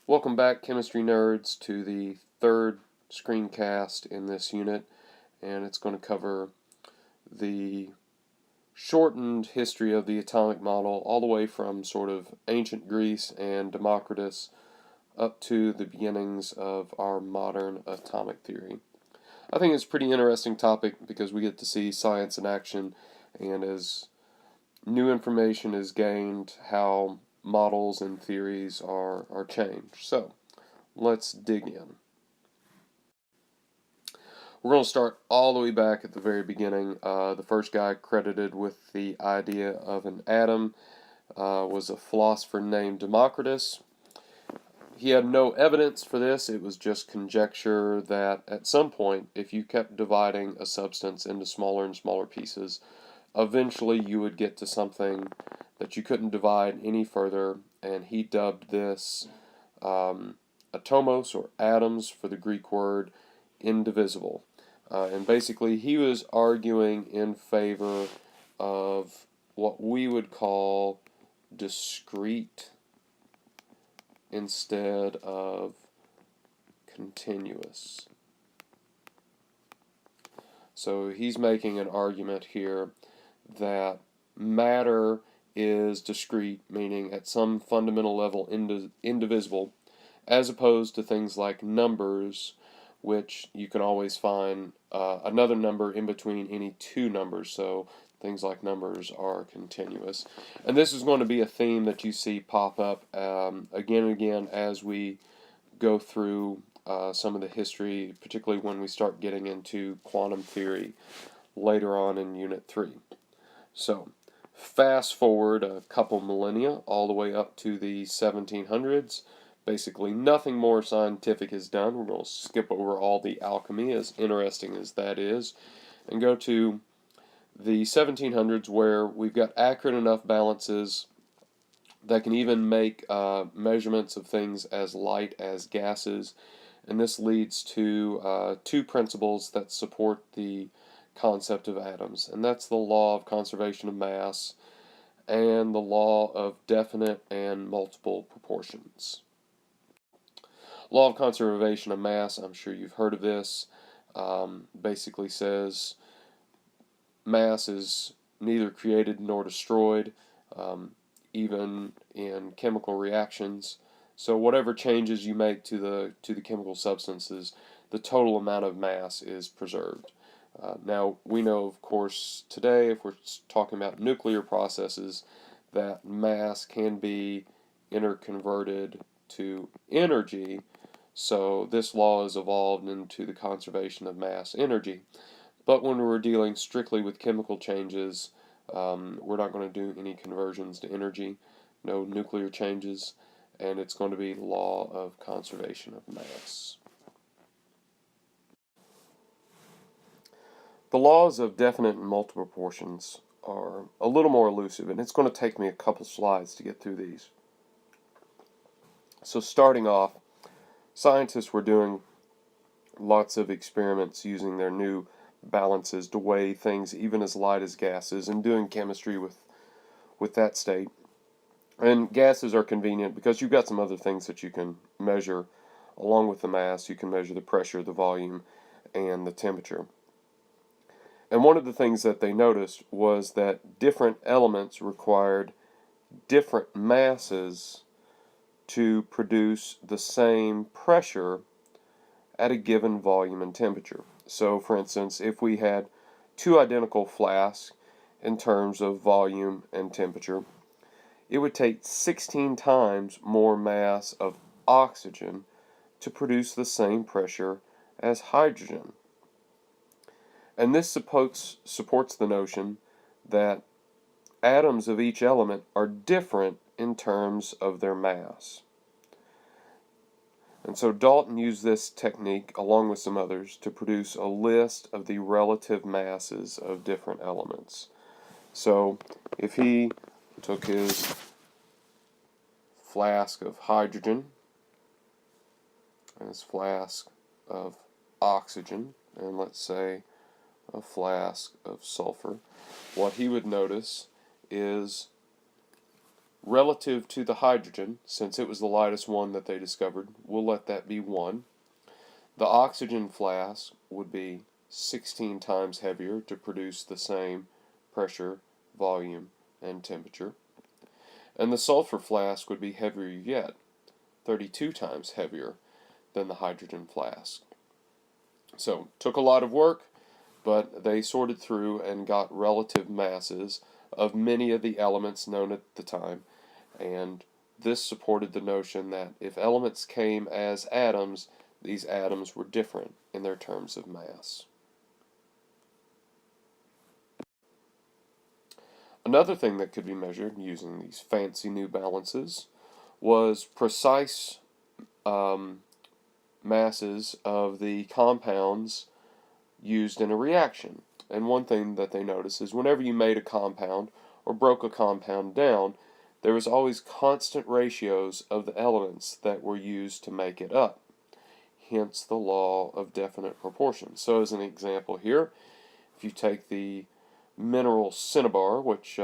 Welcome back, chemistry nerds, to the third screencast in this unit, and it's going to cover the shortened history of the atomic model all the way from sort of ancient Greece and Democritus up to the beginnings of our modern atomic theory. I think it's a pretty interesting topic because we get to see science in action, and as new information is gained, how models and theories are changed. So, let's dig in. We're going to start all the way back at the very beginning. The first guy credited with the idea of an atom was a philosopher named Democritus. He had no evidence for this. It was just conjecture that at some point, if you kept dividing a substance into smaller and smaller pieces, eventually you would get to something that you couldn't divide any further, and he dubbed this atomos, or atoms for the Greek word indivisible. And basically he was arguing in favor of what we would call discrete instead of continuous. So he's making an argument here that matter is discrete, meaning at some fundamental level indivisible, as opposed to things like numbers, which you can always find another number in between any two numbers. So things like numbers are continuous. And this is going to be a theme that you see pop up again and again as we go through some of the history, particularly when we start getting into quantum theory later on in Unit 3. So, fast forward a couple millennia, all the way up to the 1700s. Basically, nothing more scientific is done. We're going to skip over all the alchemy, as interesting as that is, and go to the 1700s, where we've got accurate enough balances that can even make measurements of things as light as gases. And this leads to two principles that support the concept of atoms, and that's the law of conservation of mass and the law of definite and multiple proportions. Law of conservation of mass, I'm sure you've heard of this, basically says mass is neither created nor destroyed, even in chemical reactions. So whatever changes you make to the chemical substances, the total amount of mass is preserved. Now, we know, of course, today, if we're talking about nuclear processes, that mass can be interconverted to energy, so this law has evolved into the conservation of mass energy. But when we're dealing strictly with chemical changes, we're not going to do any conversions to energy, no nuclear changes, and it's going to be the law of conservation of mass. The laws of definite and multiple proportions are a little more elusive, and it's going to take me a couple slides to get through these. So starting off, scientists were doing lots of experiments using their new balances to weigh things even as light as gases, and doing chemistry with that state. And gases are convenient because you've got some other things that you can measure along with the mass. You can measure the pressure, the volume, and the temperature. And one of the things that they noticed was that different elements required different masses to produce the same pressure at a given volume and temperature. So, for instance, if we had two identical flasks in terms of volume and temperature, it would take 16 times more mass of oxygen to produce the same pressure as hydrogen. And this supports the notion that atoms of each element are different in terms of their mass. And so Dalton used this technique, along with some others, to produce a list of the relative masses of different elements. So if he took his flask of hydrogen and his flask of oxygen, and let's say a flask of sulfur, what he would notice is relative to the hydrogen, since it was the lightest one that they discovered, we'll let that be 1. The oxygen flask would be 16 times heavier to produce the same pressure, volume, and temperature. And the sulfur flask would be heavier yet, 32 times heavier than the hydrogen flask. So, took a lot of work, but they sorted through and got relative masses of many of the elements known at the time, and this supported the notion that if elements came as atoms, these atoms were different in their terms of mass. Another thing that could be measured using these fancy new balances was precise masses of the compounds used in a reaction. And one thing that they noticed is whenever you made a compound or broke a compound down, there was always constant ratios of the elements that were used to make it up. Hence the law of definite proportions. So as an example here, if you take the mineral cinnabar, which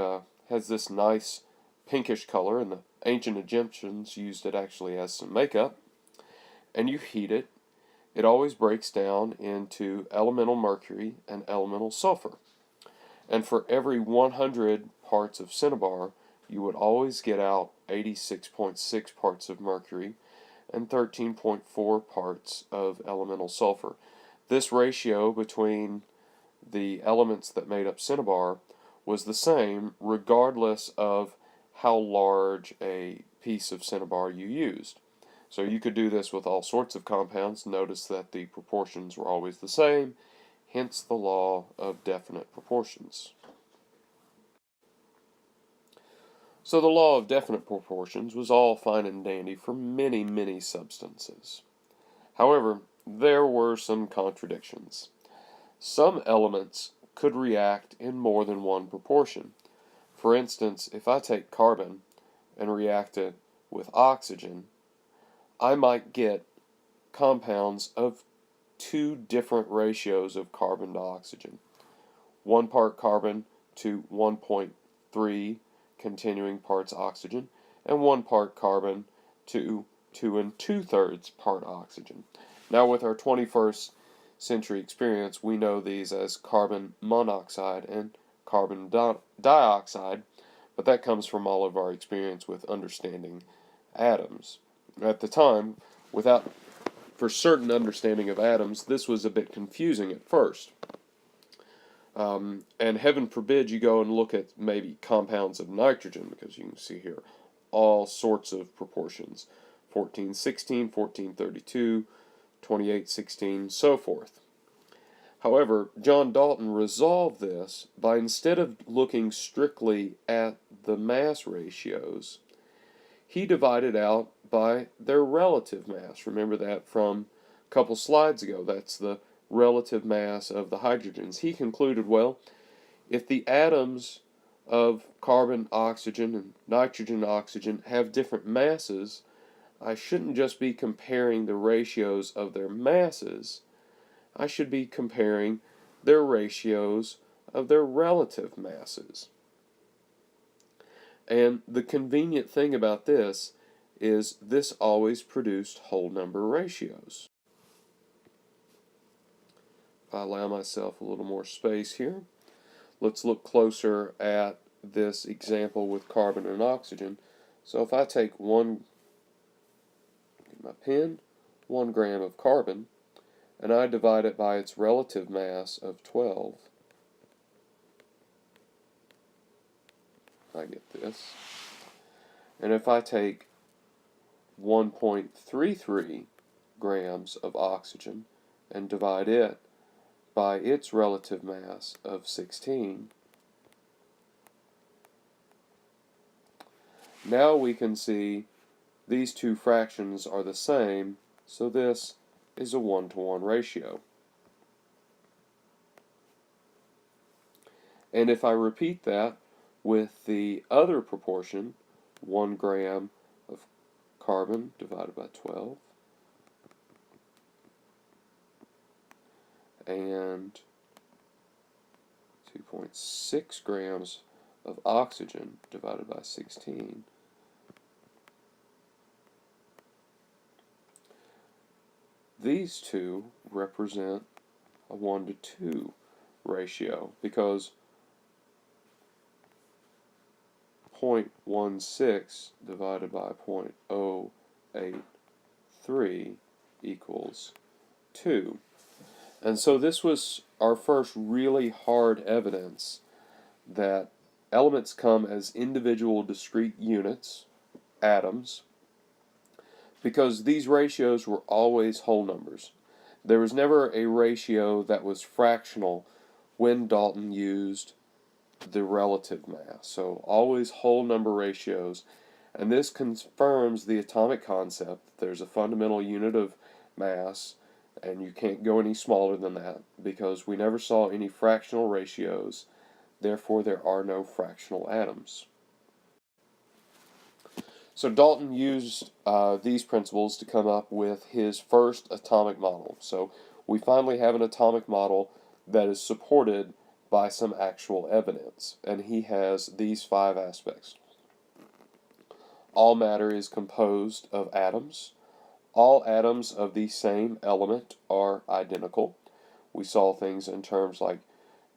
has this nice pinkish color, and the ancient Egyptians used it actually as some makeup, and you heat it, it always breaks down into elemental mercury and elemental sulfur. And for every 100 parts of cinnabar, you would always get out 86.6 parts of mercury and 13.4 parts of elemental sulfur. This ratio between the elements that made up cinnabar was the same regardless of how large a piece of cinnabar you used. So you could do this with all sorts of compounds. Notice that the proportions were always the same, hence the law of definite proportions. So the law of definite proportions was all fine and dandy for many, many substances. However, there were some contradictions. Some elements could react in more than one proportion. For instance, if I take carbon and react it with oxygen, I might get compounds of 2 different ratios of carbon to oxygen. 1 part carbon to 1.3 continuing parts oxygen, and 1 part carbon to 2 2/3 part oxygen. Now with our 21st century experience, we know these as carbon monoxide and carbon dioxide, but that comes from all of our experience with understanding atoms. At the time, without for certain understanding of atoms, this was a bit confusing at first. And heaven forbid you go and look at maybe compounds of nitrogen, because you can see here all sorts of proportions. 1416, 1432, 2816, so forth. However, John Dalton resolved this by, instead of looking strictly at the mass ratios, he divided out by their relative mass. Remember that from a couple slides ago. That's the relative mass of the hydrogens. He concluded, well, if the atoms of carbon, oxygen, and nitrogen, oxygen have different masses, I shouldn't just be comparing the ratios of their masses. I should be comparing their ratios of their relative masses. And the convenient thing about this is this always produced whole number ratios. If I allow myself a little more space here, let's look closer at this example with carbon and oxygen. So if I take get my pen, 1 gram of carbon, and I divide it by its relative mass of 12, I get this. And if I take 1.33 grams of oxygen and divide it by its relative mass of 16, now we can see these two fractions are the same, so this is a 1-to-1 ratio. And if I repeat that with the other proportion, 1 gram of carbon divided by 12, and 2.6 grams of oxygen divided by 16, these two represent a 1 to 2 ratio, because 0.16 divided by 0.083 equals 2. And so this was our first really hard evidence that elements come as individual discrete units, atoms, because these ratios were always whole numbers. There was never a ratio that was fractional when Dalton used the relative mass. So always whole number ratios, and this confirms the atomic concept. There's a fundamental unit of mass, and you can't go any smaller than that, because we never saw any fractional ratios. Therefore, there are no fractional atoms. So Dalton used these principles to come up with his first atomic model. So we finally have an atomic model that is supported by some actual evidence, and he has these 5 aspects. All matter is composed of atoms. All atoms of the same element are identical. We saw things in terms like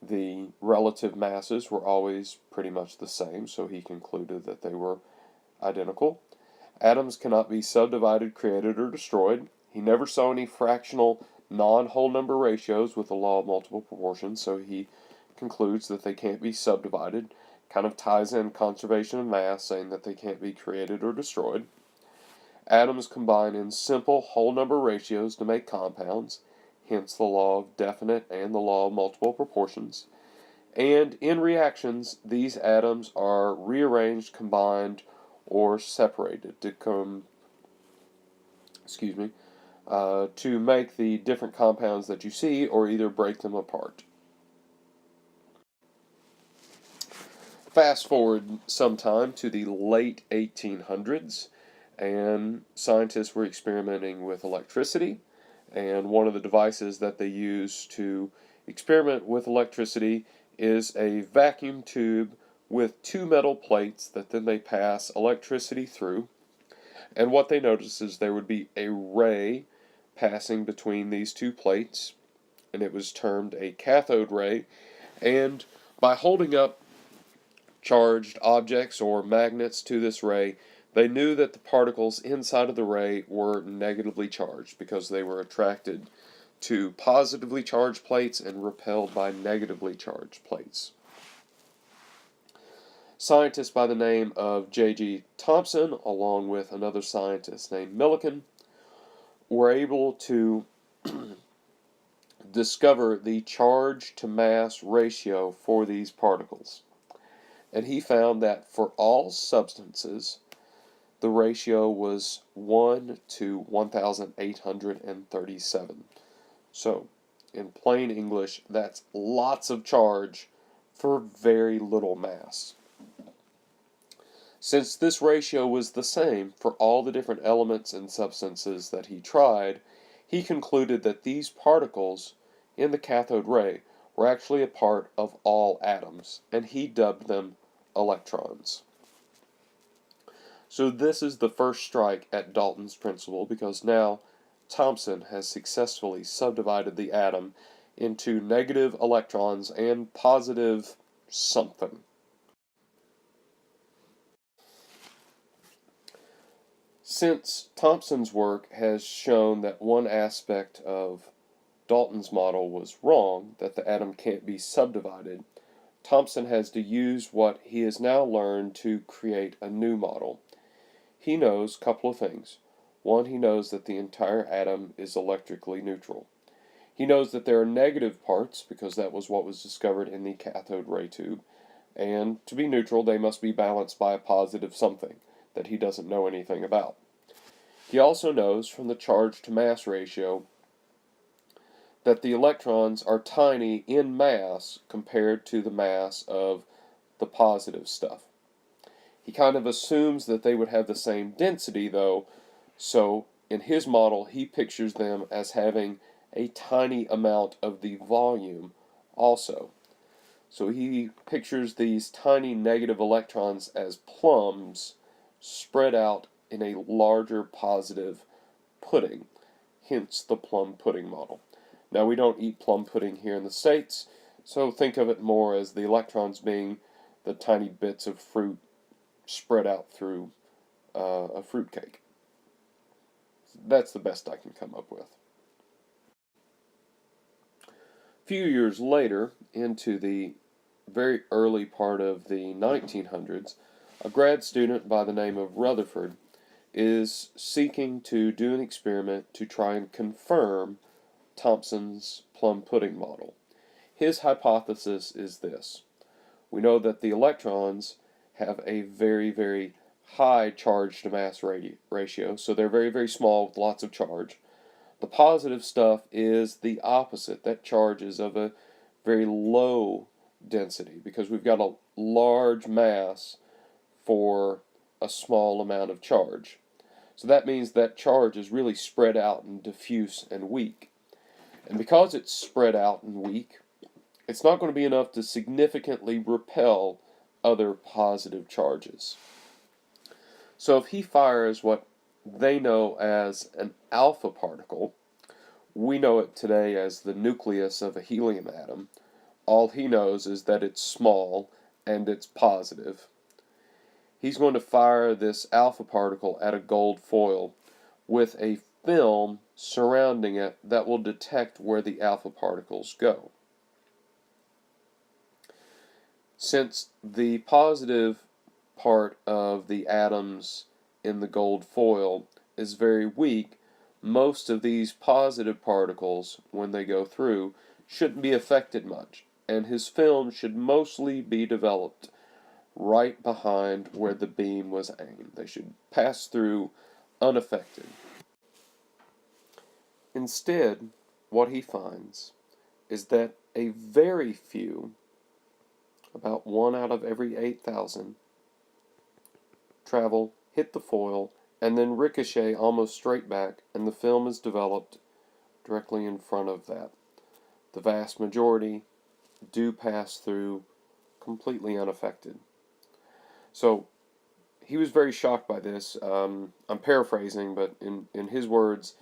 the relative masses were always pretty much the same, so he concluded that they were identical. Atoms cannot be subdivided, created, or destroyed. He never saw any fractional non-whole number ratios with the law of multiple proportions, so he concludes that they can't be subdivided. Kind of ties in conservation of mass, saying that they can't be created or destroyed. Atoms combine in simple whole number ratios to make compounds, hence the law of definite and the law of multiple proportions. And in reactions, these atoms are rearranged, combined, or separated to to make the different compounds that you see, or either break them apart. Fast forward sometime to the late 1800s, and scientists were experimenting with electricity, and one of the devices that they use to experiment with electricity is a vacuum tube with 2 metal plates that then they pass electricity through. And what they noticed is there would be a ray passing between these 2 plates, and it was termed a cathode ray. And by holding up charged objects or magnets to this ray, they knew that the particles inside of the ray were negatively charged, because they were attracted to positively charged plates and repelled by negatively charged plates. Scientists by the name of J.G. Thomson, along with another scientist named Millikan, were able to discover the charge to mass ratio for these particles. And he found that for all substances, the ratio was 1 to 1,837. So, in plain English, that's lots of charge for very little mass. Since this ratio was the same for all the different elements and substances that he tried, he concluded that these particles in the cathode ray were actually a part of all atoms, and he dubbed them electrons. So this is the first strike at Dalton's principle, because now Thomson has successfully subdivided the atom into negative electrons and positive something. Since Thomson's work has shown that one aspect of Dalton's model was wrong, that the atom can't be subdivided, Thomson has to use what he has now learned to create a new model. He knows a couple of things. One, he knows that the entire atom is electrically neutral. He knows that there are negative parts, because that was what was discovered in the cathode ray tube, and to be neutral they must be balanced by a positive something that he doesn't know anything about. He also knows from the charge to mass ratio that the electrons are tiny in mass compared to the mass of the positive stuff. He kind of assumes that they would have the same density, though, so in his model he pictures them as having a tiny amount of the volume also. So he pictures these tiny negative electrons as plums spread out in a larger positive pudding. hence the plum pudding model. Now, we don't eat plum pudding here in the States, so think of it more as the electrons being the tiny bits of fruit spread out through a fruit cake. That's the best I can come up with. A few years later, into the very early part of the 1900s, a grad student by the name of Rutherford is seeking to do an experiment to try and confirm Thomson's plum pudding model. His hypothesis is this. We know that the electrons have a very, very high charge to mass ratio, so they're very, very small with lots of charge. The positive stuff is the opposite. That charge is of a very low density because we've got a large mass for a small amount of charge. So that means that charge is really spread out and diffuse and weak. And because it's spread out and weak, it's not going to be enough to significantly repel other positive charges. So if he fires what they know as an alpha particle, we know it today as the nucleus of a helium atom. All he knows is that it's small and it's positive. He's going to fire this alpha particle at a gold foil with a film surrounding it that will detect where the alpha particles go. Since the positive part of the atoms in the gold foil is very weak, most of these positive particles, when they go through, shouldn't be affected much, and his film should mostly be developed right behind where the beam was aimed. They should pass through unaffected. Instead, what he finds is that a very few, about 1 out of every 8,000, travel, hit the foil, and then ricochet almost straight back, and the film is developed directly in front of that. The vast majority do pass through completely unaffected. So he was very shocked by this. I'm paraphrasing, but in his words,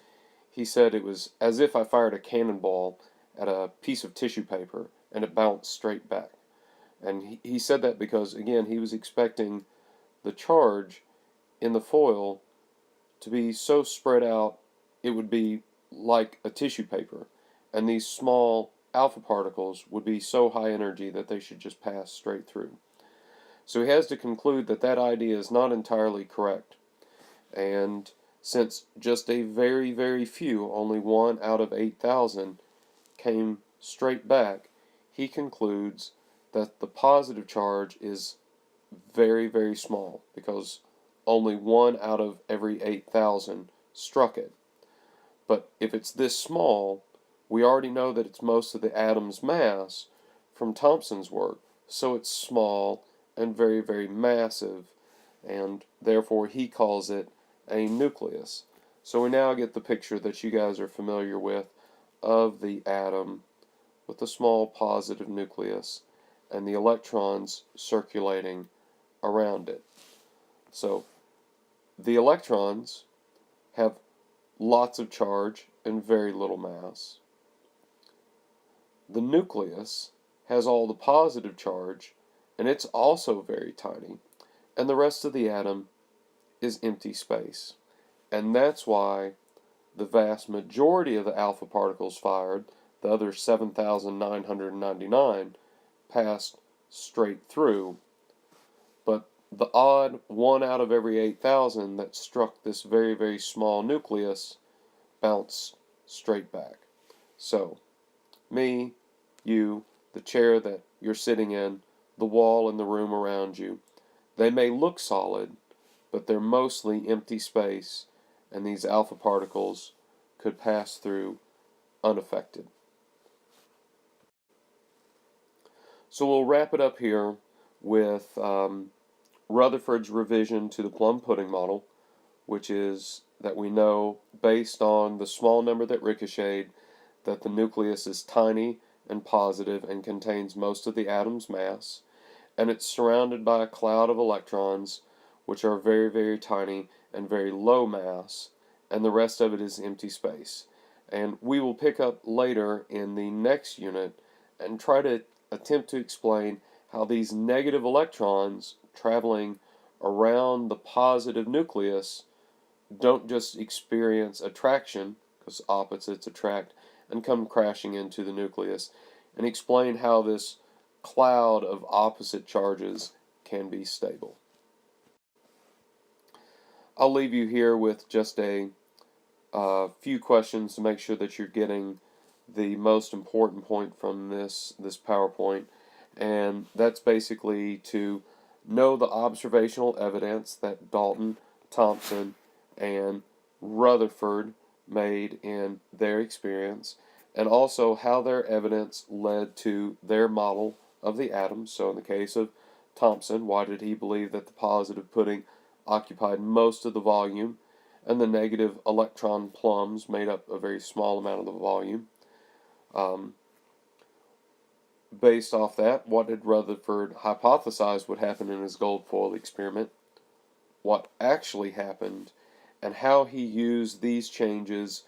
he said it was as if I fired a cannonball at a piece of tissue paper and it bounced straight back. And he said that because, again, he was expecting the charge in the foil to be so spread out it would be like a tissue paper, and these small alpha particles would be so high energy that they should just pass straight through. So he has to conclude that that idea is not entirely correct, and since just a very, very few, only 1 out of 8,000, came straight back, he concludes that the positive charge is very, very small because only 1 out of every 8,000 struck it. But if it's this small, we already know that it's most of the atom's mass from Thomson's work, so it's small and very, very massive, and therefore he calls it a nucleus. So we now get the picture that you guys are familiar with of the atom with a small positive nucleus and the electrons circulating around it. So the electrons have lots of charge and very little mass. The nucleus has all the positive charge, and it's also very tiny, and the rest of the atom is empty space. And that's why the vast majority of the alpha particles fired, the other 7,999, passed straight through, but the odd 1 out of every 8,000 that struck this very, very small nucleus bounced straight back. So, me, you, the chair that you're sitting in, the wall in the room around you, they may look solid, but they're mostly empty space, and these alpha particles could pass through unaffected. So we'll wrap it up here with Rutherford's revision to the plum pudding model, which is that we know, based on the small number that ricocheted, that the nucleus is tiny and positive and contains most of the atom's mass, and it's surrounded by a cloud of electrons, which are very, very tiny and very low mass, and the rest of it is empty space. And we will pick up later in the next unit and try to attempt to explain how these negative electrons traveling around the positive nucleus don't just experience attraction, because opposites attract, and come crashing into the nucleus, and explain how this cloud of opposite charges can be stable. I'll leave you here with just a few questions to make sure that you're getting the most important point from this PowerPoint, and that's basically to know the observational evidence that Dalton, Thomson, and Rutherford made in their experience, and also how their evidence led to their model of the atom. So in the case of Thomson, why did he believe that the positive pudding occupied most of the volume and the negative electron plums made up a very small amount of the volume? Based off that, what did Rutherford hypothesize would happen in his gold foil experiment? What actually happened, and how he used these changes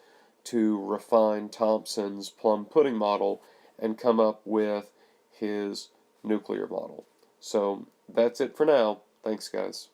to refine Thomson's plum pudding model and come up with his nuclear model. So that's it for now. Thanks, guys.